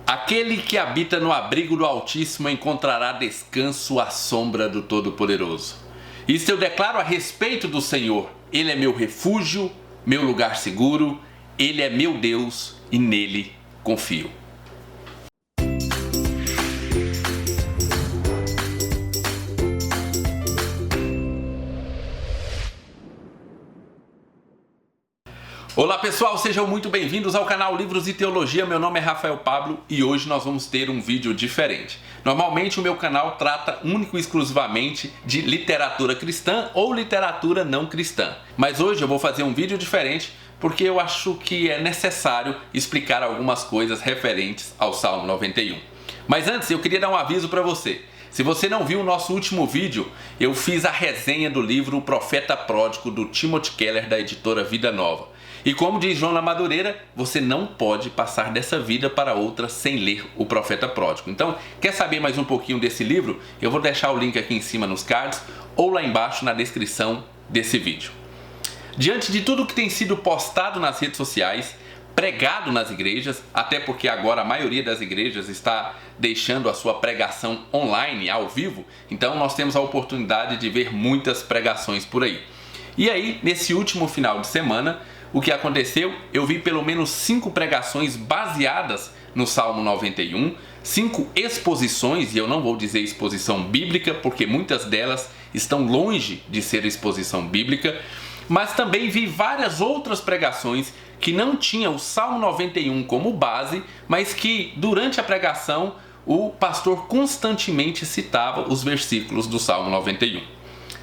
Aquele que habita no abrigo do Altíssimo encontrará descanso à sombra do Todo-Poderoso. Isto eu declaro a respeito do Senhor. Ele é meu refúgio, meu lugar seguro, Ele é meu Deus e nele confio. Olá pessoal, sejam muito bem-vindos ao canal Livros e Teologia. Meu nome é Rafael Pablo e hoje nós vamos ter um vídeo diferente. Normalmente o meu canal trata único e exclusivamente de literatura cristã ou literatura não cristã. Mas hoje eu vou fazer um vídeo diferente porque eu acho que é necessário explicar algumas coisas referentes ao Salmo 91. Mas antes eu queria dar um aviso para você. Se você não viu o nosso último vídeo, eu fiz a resenha do livro O Profeta Pródigo do Timothy Keller da editora Vida Nova. E como diz João Madureira, você não pode passar dessa vida para outra sem ler O Profeta Pródigo. Então, quer saber mais um pouquinho desse livro? Eu vou deixar o link aqui em cima nos cards ou lá embaixo na descrição desse vídeo. Diante de tudo que tem sido postado nas redes sociais, pregado nas igrejas, até porque agora a maioria das igrejas está deixando a sua pregação online, ao vivo, então nós temos a oportunidade de ver muitas pregações por aí. E aí, nesse último final de semana, o que aconteceu? Eu vi pelo menos 5 pregações baseadas no Salmo 91, 5 exposições, e eu não vou dizer exposição bíblica, porque muitas delas estão longe de ser exposição bíblica, mas também vi várias outras pregações que não tinham o Salmo 91 como base, mas que durante a pregação o pastor constantemente citava os versículos do Salmo 91.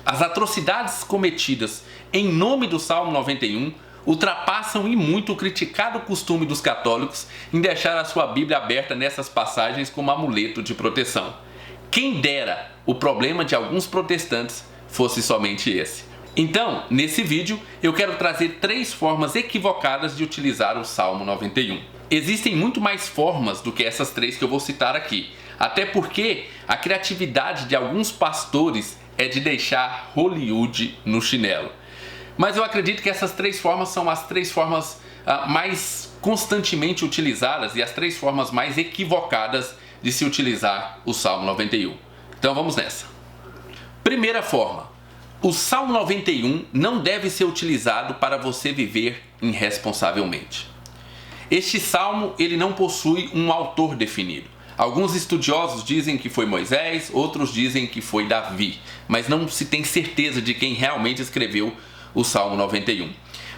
As atrocidades cometidas em nome do Salmo 91 ultrapassam e muito o criticado costume dos católicos em deixar a sua Bíblia aberta nessas passagens como amuleto de proteção. Quem dera o problema de alguns protestantes fosse somente esse. Então, nesse vídeo, eu quero trazer 3 formas equivocadas de utilizar o Salmo 91. Existem muito mais formas do que essas 3 que eu vou citar aqui, até porque a criatividade de alguns pastores é de deixar Hollywood no chinelo. Mas eu acredito que essas 3 formas são as 3 formas mais constantemente utilizadas e as 3 formas mais equivocadas de se utilizar o Salmo 91. Então vamos nessa. Primeira forma. O Salmo 91 não deve ser utilizado para você viver irresponsavelmente. Este salmo ele não possui um autor definido. Alguns estudiosos dizem que foi Moisés, outros dizem que foi Davi, mas não se tem certeza de quem realmente escreveu o Salmo 91.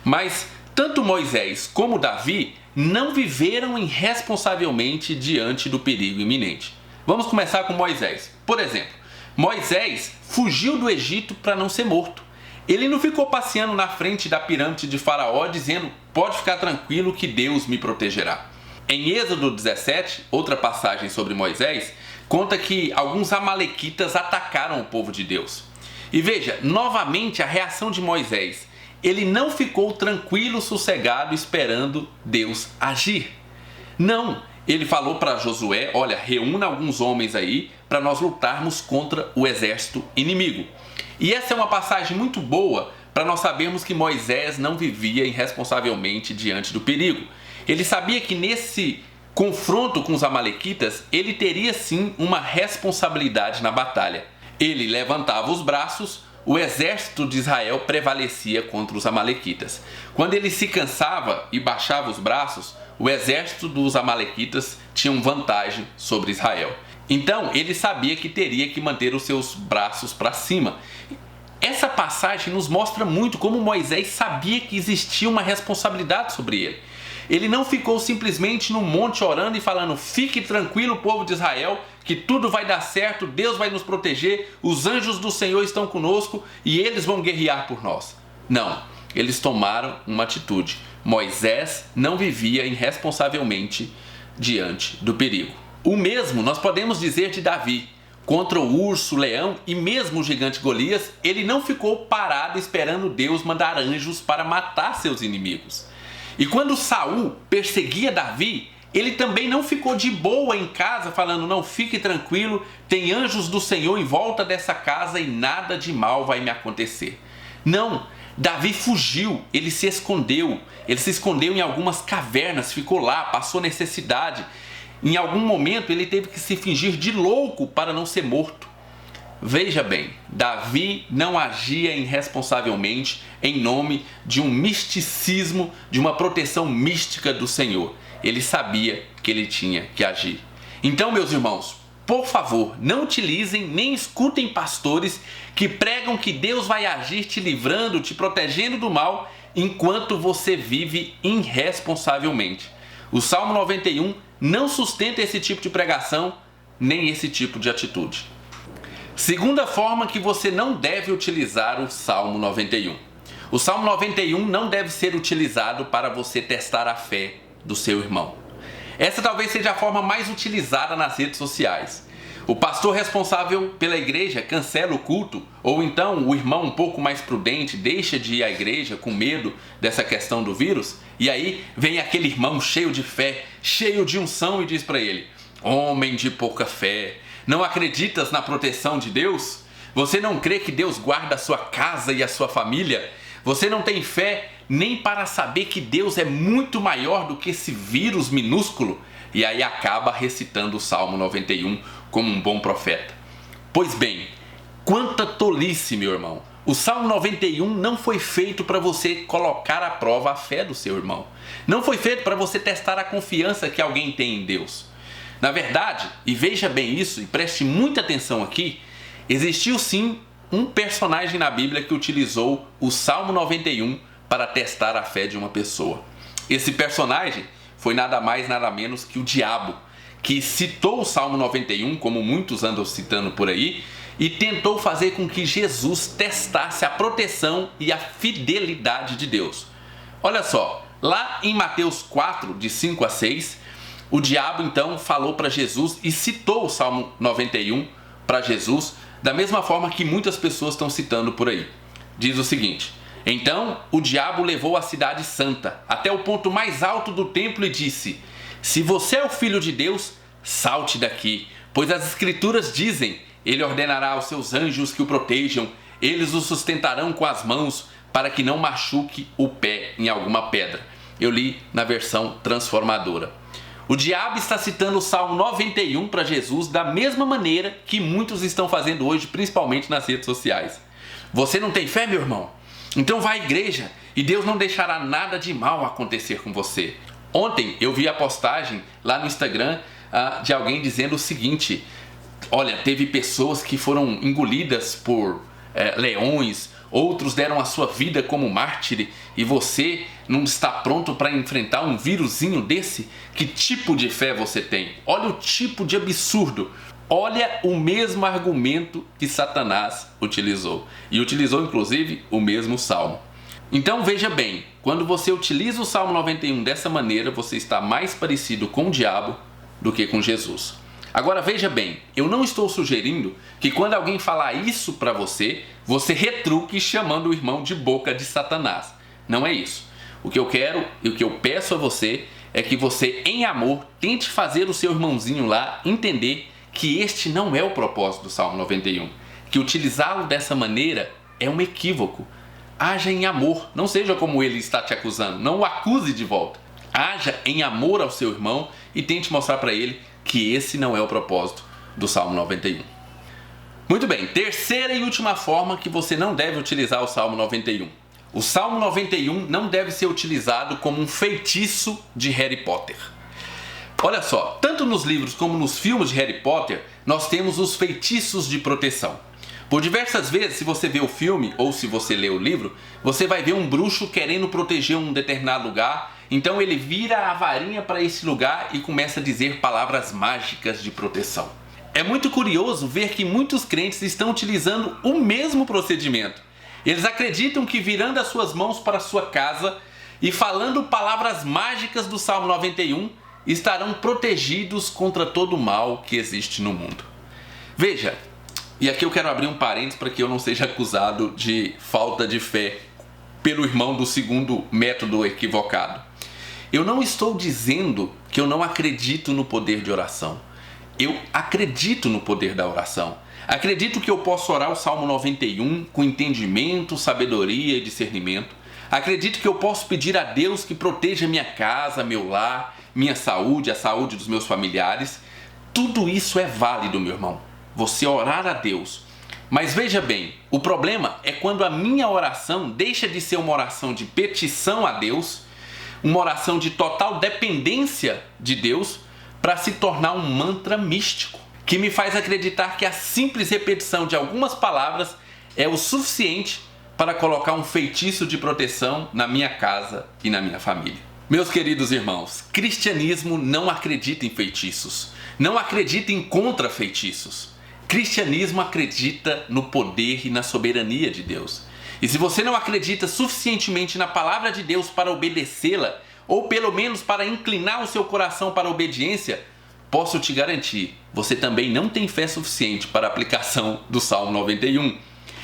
Mas tanto Moisés como Davi não viveram irresponsavelmente diante do perigo iminente. Vamos começar com Moisés. Por exemplo, Moisés fugiu do Egito para não ser morto. Ele não ficou passeando na frente da pirâmide de Faraó dizendo: pode ficar tranquilo que Deus me protegerá. Em Êxodo 17, outra passagem sobre Moisés, conta que alguns amalequitas atacaram o povo de Deus. E veja, novamente a reação de Moisés. Ele não ficou tranquilo, sossegado, esperando Deus agir. Não, ele falou para Josué: olha, reúna alguns homens aí para nós lutarmos contra o exército inimigo. E essa é uma passagem muito boa para nós sabermos que Moisés não vivia irresponsavelmente diante do perigo. Ele sabia que nesse confronto com os amalequitas, ele teria sim uma responsabilidade na batalha. Ele levantava os braços, o exército de Israel prevalecia contra os amalequitas. Quando ele se cansava e baixava os braços, o exército dos amalequitas tinha vantagem sobre Israel. Então ele sabia que teria que manter os seus braços para cima. Essa passagem nos mostra muito como Moisés sabia que existia uma responsabilidade sobre ele. Ele não ficou simplesmente no monte orando e falando: fique tranquilo, povo de Israel, que tudo vai dar certo, Deus vai nos proteger, os anjos do Senhor estão conosco e eles vão guerrear por nós. Não, eles tomaram uma atitude. Moisés não vivia irresponsavelmente diante do perigo. O mesmo nós podemos dizer de Davi. Contra o urso, o leão e mesmo o gigante Golias, ele não ficou parado esperando Deus mandar anjos para matar seus inimigos. E quando Saul perseguia Davi, ele também não ficou de boa em casa falando: não, fique tranquilo, tem anjos do Senhor em volta dessa casa e nada de mal vai me acontecer. Não, Davi fugiu, ele se escondeu em algumas cavernas, ficou lá, passou necessidade. Em algum momento ele teve que se fingir de louco para não ser morto. Veja bem, Davi não agia irresponsavelmente em nome de um misticismo, de uma proteção mística do Senhor. Ele sabia que ele tinha que agir. Então, meus irmãos, por favor, não utilizem nem escutem pastores que pregam que Deus vai agir te livrando, te protegendo do mal, enquanto você vive irresponsavelmente. O Salmo 91 não sustenta esse tipo de pregação, nem esse tipo de atitude. Segunda forma que você não deve utilizar o Salmo 91. O Salmo 91 não deve ser utilizado para você testar a fé do seu irmão. Essa talvez seja a forma mais utilizada nas redes sociais. O pastor responsável pela igreja cancela o culto, ou então o irmão um pouco mais prudente deixa de ir à igreja com medo dessa questão do vírus, e aí vem aquele irmão cheio de fé, cheio de unção e diz para ele: homem de pouca fé, não acreditas na proteção de Deus? Você não crê que Deus guarda a sua casa e a sua família? Você não tem fé nem para saber que Deus é muito maior do que esse vírus minúsculo? E aí acaba recitando o Salmo 91 como um bom profeta. Pois bem, quanta tolice, meu irmão. O Salmo 91 não foi feito para você colocar à prova a fé do seu irmão. Não foi feito para você testar a confiança que alguém tem em Deus. Na verdade, e veja bem isso e preste muita atenção aqui, existiu sim um personagem na Bíblia que utilizou o Salmo 91 para testar a fé de uma pessoa. Esse personagem foi nada mais nada menos que o diabo, que citou o Salmo 91, como muitos andam citando por aí, e tentou fazer com que Jesus testasse a proteção e a fidelidade de Deus. Olha só, lá em Mateus 4, de 5 a 6, o diabo então falou para Jesus e citou o Salmo 91 para Jesus, da mesma forma que muitas pessoas estão citando por aí. Diz o seguinte: então o diabo levou a cidade santa até o ponto mais alto do templo e disse: se você é o filho de Deus, salte daqui, pois as escrituras dizem: ele ordenará aos seus anjos que o protejam, eles o sustentarão com as mãos, para que não machuque o pé em alguma pedra. Eu li na versão transformadora. O diabo está citando o Salmo 91 para Jesus da mesma maneira que muitos estão fazendo hoje, principalmente nas redes sociais. Você não tem fé, meu irmão? Então vá à igreja e Deus não deixará nada de mal acontecer com você. Ontem eu vi a postagem lá no Instagram de alguém dizendo o seguinte: olha, teve pessoas que foram engolidas por leões, outros deram a sua vida como mártir, e você não está pronto para enfrentar um vírusinho desse? Que tipo de fé você tem? Olha o tipo de absurdo. Olha o mesmo argumento que Satanás utilizou. E utilizou inclusive o mesmo salmo. Então veja bem, quando você utiliza o Salmo 91 dessa maneira, você está mais parecido com o diabo do que com Jesus. Agora veja bem, eu não estou sugerindo que quando alguém falar isso para você, você retruque chamando o irmão de boca de Satanás. Não é isso. O que eu quero e o que eu peço a você é que você, em amor, tente fazer o seu irmãozinho lá entender que este não é o propósito do Salmo 91. Que utilizá-lo dessa maneira é um equívoco. Haja em amor, não seja como ele está te acusando, não o acuse de volta. Haja em amor ao seu irmão e tente mostrar para ele que esse não é o propósito do Salmo 91. Muito bem, terceira e última forma que você não deve utilizar o Salmo 91. O Salmo 91 não deve ser utilizado como um feitiço de Harry Potter. Olha só, tanto nos livros como nos filmes de Harry Potter, nós temos os feitiços de proteção. Por diversas vezes, se você vê o filme ou se você lê o livro, você vai ver um bruxo querendo proteger um determinado lugar, então ele vira a varinha para esse lugar e começa a dizer palavras mágicas de proteção. É muito curioso ver que muitos crentes estão utilizando o mesmo procedimento. Eles acreditam que virando as suas mãos para a sua casa e falando palavras mágicas do Salmo 91, estarão protegidos contra todo o mal que existe no mundo. Veja, e aqui eu quero abrir um parênteses para que eu não seja acusado de falta de fé pelo irmão do segundo método equivocado. Eu não estou dizendo que eu não acredito no poder de oração. Eu acredito no poder da oração. Acredito que eu posso orar o Salmo 91 com entendimento, sabedoria e discernimento. Acredito que eu posso pedir a Deus que proteja minha casa, meu lar, minha saúde, a saúde dos meus familiares. Tudo isso é válido, meu irmão. Você orar a Deus. Mas veja bem, o problema é quando a minha oração deixa de ser uma oração de petição a Deus, uma oração de total dependência de Deus, para se tornar um mantra místico, que me faz acreditar que a simples repetição de algumas palavras é o suficiente para colocar um feitiço de proteção na minha casa e na minha família. Meus queridos irmãos, cristianismo não acredita em feitiços, não acredita em contra-feitiços. Cristianismo acredita no poder e na soberania de Deus. E se você não acredita suficientemente na palavra de Deus para obedecê-la, ou pelo menos para inclinar o seu coração para a obediência, posso te garantir, você também não tem fé suficiente para a aplicação do Salmo 91.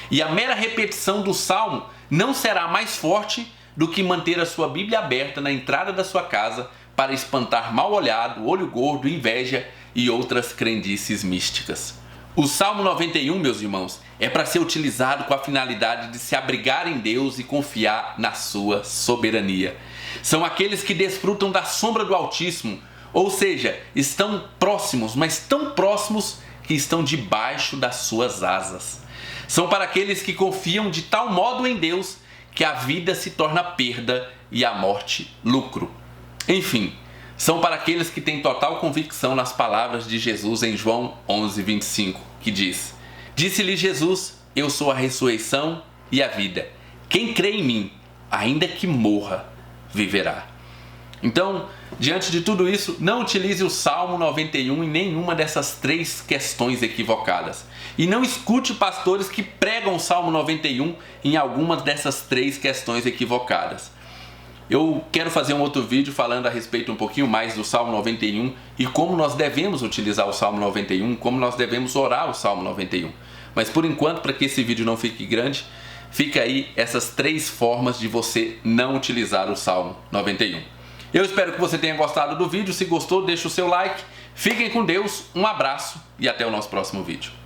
E a mera repetição do Salmo não será mais forte do que manter a sua Bíblia aberta na entrada da sua casa para espantar mal-olhado, olho gordo, inveja e outras crendices místicas. O Salmo 91, meus irmãos, é para ser utilizado com a finalidade de se abrigar em Deus e confiar na sua soberania. São aqueles que desfrutam da sombra do Altíssimo, ou seja, estão próximos, mas tão próximos que estão debaixo das suas asas. São para aqueles que confiam de tal modo em Deus que a vida se torna perda e a morte lucro. Enfim, são para aqueles que têm total convicção nas palavras de Jesus em João 11:25, que diz: Disse-lhe Jesus, eu sou a ressurreição e a vida. Quem crê em mim, ainda que morra, viverá. Então, diante de tudo isso, não utilize o Salmo 91 em nenhuma dessas três questões equivocadas. E não escute pastores que pregam o Salmo 91 em algumas dessas três questões equivocadas. Eu quero fazer um outro vídeo falando a respeito um pouquinho mais do Salmo 91 e como nós devemos utilizar o Salmo 91, como nós devemos orar o Salmo 91. Mas por enquanto, para que esse vídeo não fique grande, fica aí essas três formas de você não utilizar o Salmo 91. Eu espero que você tenha gostado do vídeo. Se gostou, deixa o seu like. Fiquem com Deus, um abraço e até o nosso próximo vídeo.